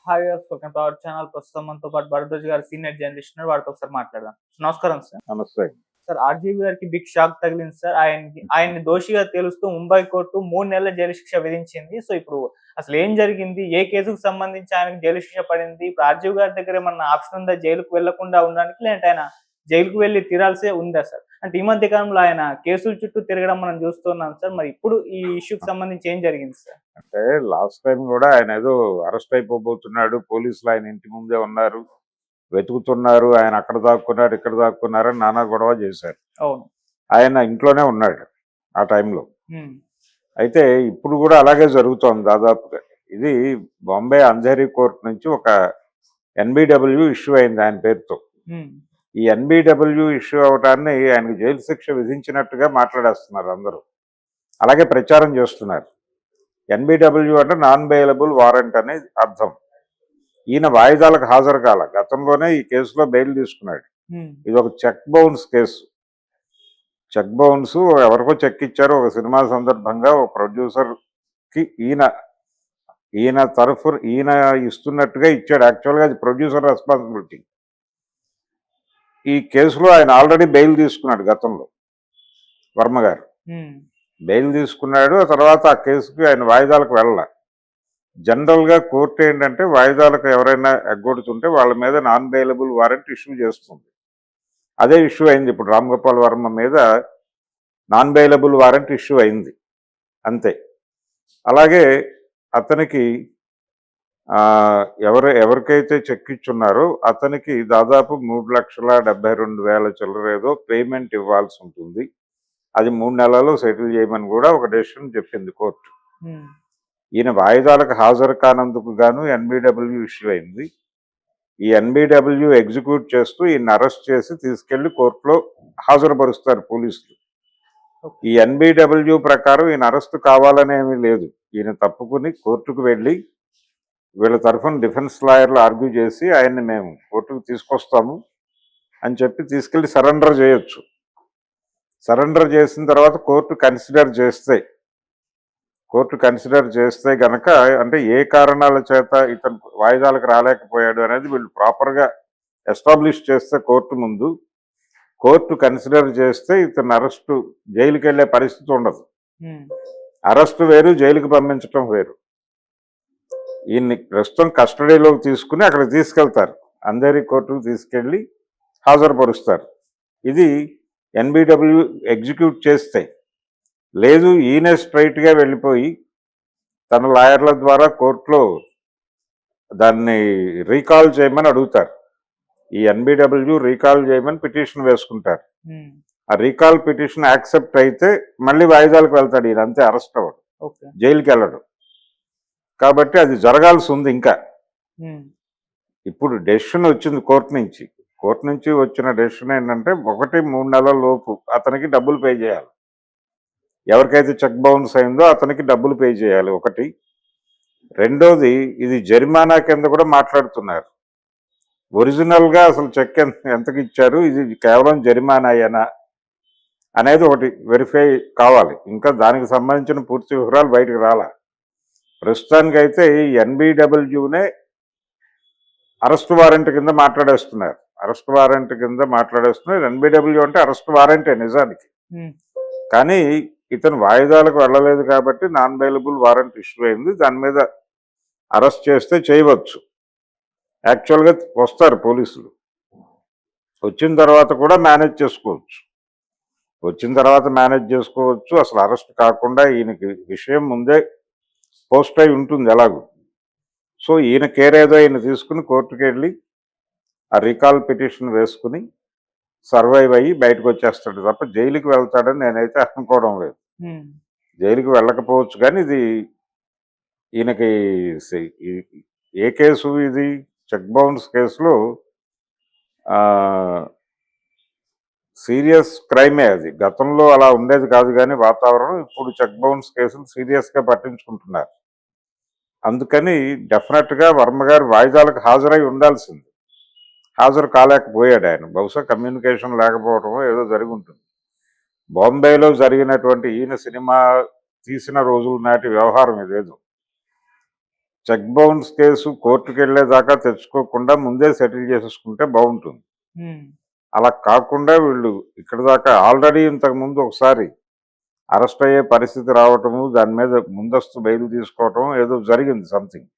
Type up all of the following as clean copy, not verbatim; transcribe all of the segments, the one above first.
Hi viewers, welcome to our channel. ప్రస్తుతం మనతో పాటు భరద్వాజ్ గారు సీనియర్ జర్నలిస్ట్ ఉన్నారు. వారితో ఒకసారి మాట్లాడదాం. నమస్కారం సార్. నమస్తే. సార్, ఆర్జీవీ గారికి బిగ్ షాక్ తగిలింది సార్. ఆయన్ని దోషిగా తేలుస్తూ ముంబై కోర్టు 3 నెలల జైలు శిక్ష విధించింది. సో ఇప్పుడు అసలు ఏం జరిగింది? ఏ కేసుకు సంబంధించి ఆయనకు జైలు శిక్ష పడింది? ఇప్పుడు ఆర్జీవీ గారి దగ్గర ఏమన్నా ఆప్షన్ ఉందా జైలుకు వెళ్లకుండా ఉండడానికి? లేదంటే ఆయన జైలుకు వెళ్లి తీరాల్సే ఉందా సార్? అంటే ఈ మధ్య కాలంలో ఆయన కేసుల చుట్టూ తిరగడం మనం చూస్తున్నాం సార్. మరి ఇప్పుడు ఈ ఇష్యూకి సంబంధించి ఏం జరిగింది సార్? అంటే లాస్ట్ టైం కూడా ఆయన ఏదో అరెస్ట్ అయిపోబోతున్నాడు, పోలీసులు ఆయన ఇంటి ముందే ఉన్నారు, వెతుకుతున్నారు, ఆయన అక్కడ దాక్కున్నారు ఇక్కడ దాక్కున్నారు అని నానా గొడవ చేశారు. అవును. ఆయన ఇంట్లోనే ఉన్నాడు ఆ టైంలో. ఉమ్, అయితే ఇప్పుడు కూడా అలాగే జరుగుతోంది దాదాపుగా. ఇది బాంబే అంధేరి కోర్టు నుంచి ఒక ఎన్బిడబ్ల్యూ ఇష్యూ అయింది ఆయన పేరుతో. ఉమ్, ఈ ఎన్బిడబ్ల్యూ ఇష్యూ అవటాన్ని ఆయనకు జైలు శిక్ష విధించినట్టుగా మాట్లాడేస్తున్నారు అందరూ, అలాగే ప్రచారం చేస్తున్నారు. ఎన్బిడబ్ల్యూ అంటే నాన్ బెయిలబుల్ వారెంట్ అని అర్థం. ఈయన వాయిదాలకు హాజరు కాల, గతంలోనే ఈ కేసులో బెయిల్ తీసుకున్నాడు. ఉమ్, ఇది ఒక check bounce case. Check bounce ఎవరికో చెక్ ఇచ్చారు ఒక సినిమా సందర్భంగా. ఒక ప్రొడ్యూసర్కి ఈయన తరఫు ఈయన ఇస్తున్నట్టుగా ఇచ్చాడు. యాక్చువల్గా అది ప్రొడ్యూసర్ రెస్పాన్సిబిలిటీ. ఈ కేసులో ఆయన ఆల్రెడీ బెయిల్ తీసుకున్నాడు గతంలో, వర్మ గారు ఉమ్, బెయిల్ తీసుకున్నాడు. ఆ తర్వాత ఆ కేసుకి ఆయన వాయిదాలకు వెళ్ళాల. జనరల్గా కోర్టు ఏంటంటే వాయిదాలకు ఎవరైనా ఎగ్గొడుతుంటే వాళ్ళ మీద నాన్ బెయిలబుల్ వారెంట్ ఇష్యూ చేస్తుంది. అదే ఇష్యూ అయింది ఇప్పుడు రామ్ గోపాల్ వర్మ మీద. నాన్ బెయిలబుల్ వారెంట్ ఇష్యూ అయింది అంతే. అలాగే అతనికి ఎవరికైతే చెక్ ఇచ్చున్నారో అతనికి దాదాపు 3,72,000 చిల్లర ఏదో పేమెంట్ ఇవ్వాల్సి ఉంటుంది. అది 3 నెలల్లో సెటిల్ చేయమని కూడా ఒక డెసిషన్ చెప్పింది కోర్టు. ఉమ్, ఈయన వాయిదాలకు హాజరు కానందుకు గాను ఎన్బిడబ్ల్యూ ఇష్యూ అయింది. ఈ ఎన్బిడబ్ల్యూ ఎగ్జిక్యూట్ చేస్తూ ఈయన అరెస్ట్ చేసి తీసుకెళ్లి కోర్టులో హాజరుపరుస్తారు పోలీసులు. ఈ ఎన్బిడబ్ల్యూ ప్రకారం ఈయన అరెస్టు కావాలనేమీ లేదు. ఈయన తప్పుకుని కోర్టుకు వెళ్ళి వీళ్ళ తరఫున డిఫెన్స్ లాయర్లు ఆర్గ్యూ చేసి ఆయన్ని మేము కోర్టుకు తీసుకొస్తాము అని చెప్పి తీసుకెళ్లి సరెండర్ చేయొచ్చు. సరెండర్ చేసిన తర్వాత కోర్టు కన్సిడర్ చేస్తే గనక, అంటే ఏ కారణాల చేత ఇతను వాయిదాలకు రాలేకపోయాడు అనేది వీళ్ళు ప్రాపర్గా ఎస్టాబ్లిష్ చేస్తే కోర్టు కన్సిడర్ చేస్తే ఇతను అరెస్టు, జైలుకి వెళ్ళే పరిస్థితి ఉండదు. అరెస్టు వేరు, జైలుకి పంపించడం వేరు. ఈయన్ని ప్రస్తుతం కస్టడీలోకి తీసుకుని అక్కడికి తీసుకెళ్తారు, అంధేరి కోర్టుకు తీసుకెళ్ళి హాజరుపరుస్తారు. ఇది ఎన్బిడబ్ల్యూ ఎగ్జిక్యూట్ చేస్తే. లేదు, ఈయనే స్ట్రైట్గా వెళ్ళిపోయి తన లాయర్ల ద్వారా కోర్టులో దాన్ని రీకాల్ చేయమని అడుగుతారు. ఈ ఎన్బిడబ్ల్యూ రీకాల్ చేయమని పిటిషన్ వేసుకుంటారు. ఆ రీకాల్ పిటిషన్ యాక్సెప్ట్ అయితే మళ్ళీ వాయిదాలకు వెళ్తాడు ఈయన, అంతే. అరెస్ట్ అవ్వడు, జైలుకి వెళ్ళడు. కాబట్టి అది జరగాల్సి ఉంది. ఇంకా ఇప్పుడు డెసిషన్ వచ్చింది కోర్టు నుంచి వచ్చిన డెసిషన్ ఏంటంటే 3 నెలల లోపు అతనికి డబ్బులు పే చేయాలి. ఎవరికైతే చెక్ బౌన్స్ అయిందో అతనికి డబ్బులు పే చేయాలి ఒకటి. రెండోది, ఇది జరిమానా కింద కూడా మాట్లాడుతున్నారు. ఒరిజినల్గా అసలు చెక్ ఎంతకి ఇచ్చారు, ఇది కేవలం జరిమానాయేనా అనేది ఒకటి వెరిఫై కావాలి. ఇంకా దానికి సంబంధించిన పూర్తి వివరాలు బయటకు రాలా. ప్రస్తుతానికైతే ఈ ఎన్బిడబ్ల్యూనే అరెస్ట్ వారెంట్ కింద మాట్లాడేస్తున్నారు. ఎన్బిడబ్ల్యూ అంటే అరెస్ట్ వారెంటే నిజానికి. కానీ ఇతను వాయిదాలకు వెళ్ళలేదు కాబట్టి నాన్ బెయిలబుల్ వారెంట్ ఇష్యూ అయింది. దాని మీద అరెస్ట్ చేస్తే చేయవచ్చు. యాక్చువల్గా వస్తారు పోలీసులు, వచ్చిన తర్వాత కూడా మేనేజ్ చేసుకోవచ్చు. అసలు అరెస్ట్ కాకుండా ఈయనకి విషయం ముందే పోస్ట్ అయి ఉంటుంది ఎలాగూ. సో ఈయన కేర్ ఏదో ఈయన తీసుకుని కోర్టుకు వెళ్ళి ఆ రీకాల్ పిటిషన్ వేసుకుని సర్వైవ్ అయ్యి బయటకు వచ్చేస్తాడు తప్ప జైలుకి వెళ్తాడని నేనైతే అనుకోవడం లేదు. జైలుకి వెళ్ళకపోవచ్చు, కానీ ఇది ఈయనకి ఏ కేసు ఇది? చెక్ బౌన్స్ కేసులో సీరియస్ క్రైమే అది. గతంలో అలా ఉండేది కాదు కానీ వాతావరణం, ఇప్పుడు చెక్ బౌన్స్ కేసులు సీరియస్గా పట్టించుకుంటున్నారు. అందుకని డెఫినెట్గా వర్మ గారు వాయిదాలకు హాజరై ఉండాల్సింది. హాజరు కాలేకపోయాడు ఆయన. బహుశా కమ్యూనికేషన్ లేకపోవడమో ఏదో జరిగి ఉంటుంది. బాంబేలో జరిగినటువంటి ఈయన సినిమా తీసిన రోజుల నాటి వ్యవహారం ఇదేదో. చెక్ బౌన్స్ కేసు కోర్టుకు వెళ్ళేదాకా తెచ్చుకోకుండా ముందే సెటిల్ చేసేసుకుంటే బాగుంటుంది. ఉమ్, అలా కాకుండా వీళ్ళు ఇక్కడ దాకా ఆల్రెడీ ఇంతకుముందు ఒకసారి అరెస్ట్ అయ్యే పరిస్థితి రావటము, దాని మీద ముందస్తు బెయిల్ తీసుకోవటం ఏదో జరిగింది సంథింగ్.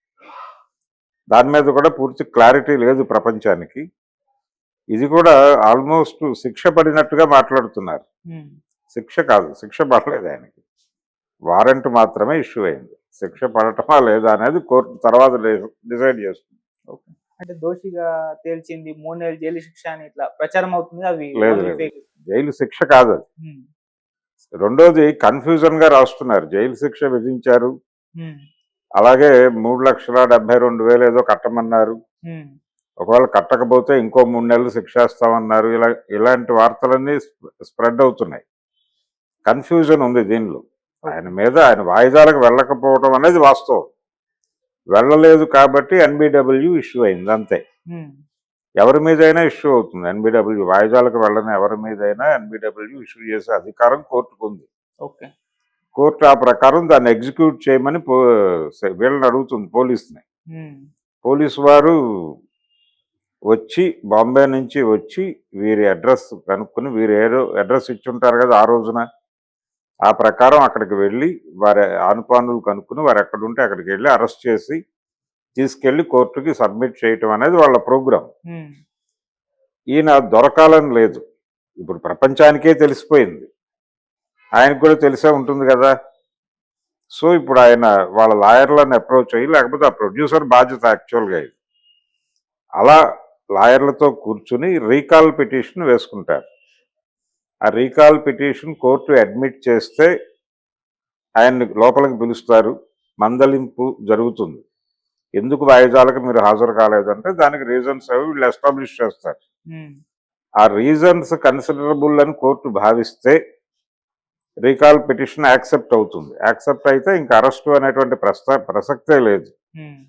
దాని మీద కూడా పూర్తి క్లారిటీ లేదు ప్రపంచానికి. ఇది కూడా ఆల్మోస్ట్ శిక్ష పడినట్టుగా మాట్లాడుతున్నారు. ఉమ్. శిక్ష కాదు, శిక్ష పడలేదు ఆయనకి. వారెంట్ మాత్రమే ఇష్యూ అయింది. శిక్ష పడటమా లేదా అనేది కోర్టు తర్వాత డిసైడ్ చేస్తుంది. ఓకే. అంటే దోషిగా తేల్చింది 3 నెలల జైలు శిక్ష అని ఇట్లా ప్రచారం అవుతుంది. అవి లేదు, only లేదు. fake. జైలు శిక్ష కాదు అది. ఉమ్, రెండోది కన్ఫ్యూజన్ గా రాస్తున్నారు. జైలు శిక్ష విధించారు, ఉమ్, అలాగే 3,72,000 ఏదో కట్టమన్నారు. ఉమ్, ఒకవేళ కట్టకపోతే ఇంకో 3 నెలలు శిక్షేస్తామన్నారు. ఇలాంటి వార్తలన్నీ స్ప్రెడ్ అవుతున్నాయి. కన్ఫ్యూజన్ ఉంది దీనిలో. ఆయన మీద ఆయన వాయిదాలకు వెళ్ళకపోవడం అనేది వాస్తవం. వెళ్ళలేదు కాబట్టి ఎన్బిడబ్ల్యూ ఇష్యూ అయింది అంతే. ఉమ్. ఎవరి మీదైనా ఇష్యూ అవుతుంది. ఎన్బిడబ్ల్యూ వాయిదాలకు వెళ్ళని ఎవరి మీదైనా ఎన్బిడబ్ల్యూ ఇష్యూ చేసే అధికారం కోర్టుకు ఉంది. ఓకే. కోర్టు ఆ ప్రకారం దాన్ని ఎగ్జిక్యూట్ చేయమని వీళ్ళని అడుగుతుంది, పోలీసుని. ఉమ్, పోలీసు వారు వచ్చి బాంబే నుంచి వచ్చి వీరి అడ్రస్ కనుక్కొని, వీరు ఏదో అడ్రస్ ఇచ్చుంటారు కదా ఆ రోజున, ఆ ప్రకారం అక్కడికి వెళ్ళి వారి ఆనుపానులు కనుక్కుని వారు ఎక్కడుంటే అక్కడికి వెళ్ళి అరెస్ట్ చేసి తీసుకెళ్లి కోర్టుకి సబ్మిట్ చేయటం అనేది వాళ్ళ ప్రోగ్రాం. ఉమ్, ఈయన దొరకాలని లేదు. ఇప్పుడు ప్రపంచానికే తెలిసిపోయింది, ఆయనకు కూడా తెలిసే ఉంటుంది కదా. సో ఇప్పుడు ఆయన వాళ్ళ లాయర్లను అప్రోచ్ అయ్యి, లేకపోతే ఆ ప్రొడ్యూసర్ బాధ్యత యాక్చువల్గా ఇది, అలా లాయర్లతో కూర్చుని రీకాల్ పిటిషన్ వేసుకుంటారు. ఆ రీకాల్ పిటిషన్ కోర్టు అడ్మిట్ చేస్తే ఆయన్ని లోపలికి పిలుస్తారు, మందలింపు జరుగుతుంది. ఎందుకు వాయిదాలకు మీరు హాజరు కాలేదంటే దానికి రీజన్స్ అవి వీళ్ళు ఎస్టాబ్లిష్ చేస్తారు. ఉమ్, ఆ రీజన్స్ కన్సిడరబుల్ అని కోర్టు భావిస్తే రీకాల్ పిటిషన్ యాక్సెప్ట్ అవుతుంది. యాక్సెప్ట్ అయితే ఇంకా అరెస్టు అనేటువంటి ప్రసక్తే లేదు. ఉమ్.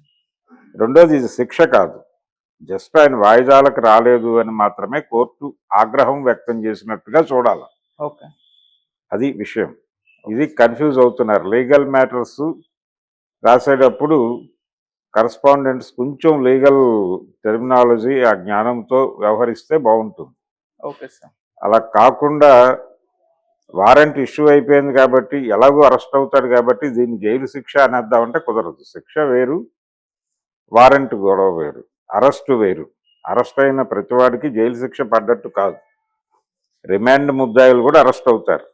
రెండోది ఇది శిక్ష కాదు, జస్ట్ ఆయన వాయిదాలకు రాలేదు అని మాత్రమే కోర్టు ఆగ్రహం వ్యక్తం చేసినట్టుగా చూడాలి. ఓకే. అది విషయం. ఇది కన్ఫ్యూజ్ అవుతున్నారు. లీగల్ మ్యాటర్స్ రాసేటప్పుడు కరస్పాండెంట్స్ కొంచెం లీగల్ టెర్మినాలజీ ఆ జ్ఞానంతో వ్యవహరిస్తే బాగుంటుంది. Okay sir. అలా కాకుండా వారెంట్ ఇష్యూ అయిపోయింది కాబట్టి ఎలాగో అరెస్ట్ అవుతాడు కాబట్టి దీన్ని జైలు శిక్ష అనేద్దామంటే కుదరదు. శిక్ష వేరు, వారెంట్ గొడవ వేరు, అరెస్టు వేరు. అరెస్ట్ అయిన ప్రతివాడికి జైలు శిక్ష పడ్డట్టు కాదు. రిమాండ్ ముద్దాయిలు కూడా అరెస్ట్ అవుతారు.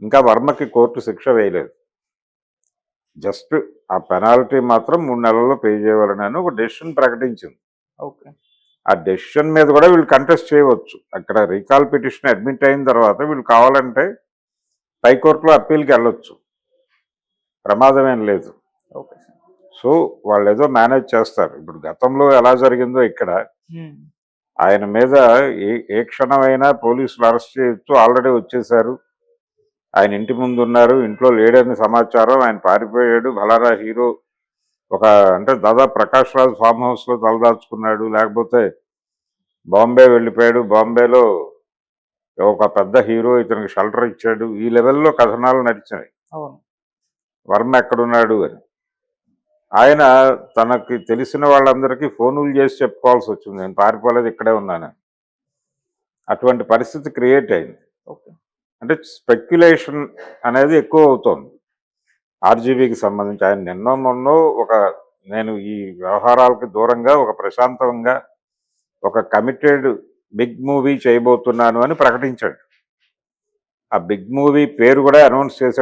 ఇంకా వర్మకి కోర్టు శిక్ష వేయలేదు. జస్ట్ ఆ పెనాల్టీ మాత్రం 3 నెలల్లో పే చేయవాలని ఒక డెసిషన్ ప్రకటించింది. ఓకే. ఆ డెసిషన్ మీద కూడా వీళ్ళు కంటెస్ట్ చేయవచ్చు. అక్కడ రీకాల్ పిటిషన్ అడ్మిట్ అయిన తర్వాత వీళ్ళు కావాలంటే హైకోర్టులో అప్పీల్కి వెళ్ళొచ్చు, ప్రమాదం ఏం లేదు. Okay sir. సో వాళ్ళు ఏదో మేనేజ్ చేస్తారు. ఇప్పుడు గతంలో ఎలా జరిగిందో ఇక్కడ ఉమ్, ఆయన మీద ఏ క్షణమైనా పోలీసులు అరెస్ట్ చేయొచ్చు. ఆల్రెడీ వచ్చేసారు, ఆయన ఇంటి ముందు ఉన్నారు, ఇంట్లో లేడని సమాచారం, ఆయన పారిపోయాడు. భలారా హీరో ఒక అంటే దాదాపు ప్రకాష్ రాజ్ ఫామ్ హౌస్లో తలదాచుకున్నాడు, లేకపోతే బాంబే వెళ్ళిపోయాడు, బాంబేలో ఒక పెద్ద హీరో ఇతనికి షెల్టర్ ఇచ్చాడు, ఈ లెవెల్లో కథనాలు నడిచాయి అవును. వర్మ ఎక్కడున్నాడు అని. ఆయన తనకి తెలిసిన వాళ్ళందరికీ ఫోనులు చేసి చెప్పుకోవాల్సి వచ్చింది, నేను పారిపోలేదు, ఇక్కడే ఉన్నాను. అటువంటి పరిస్థితి క్రియేట్ అయింది. ఓకే. అంటే స్పెక్యులేషన్ అనేది ఎక్కువ అవుతోంది ఆర్జీవీకి సంబంధించి. ఆయన నిన్నో మొన్నో నేను ఈ వ్యవహారాలకి దూరంగా ఒక ప్రశాంతంగా ఒక కమిటెడ్ బిగ్ మూవీ చేయబోతున్నాను అని ప్రకటించాడు. ఆ బిగ్ మూవీ పేరు కూడా అనౌన్స్ చేశాడు.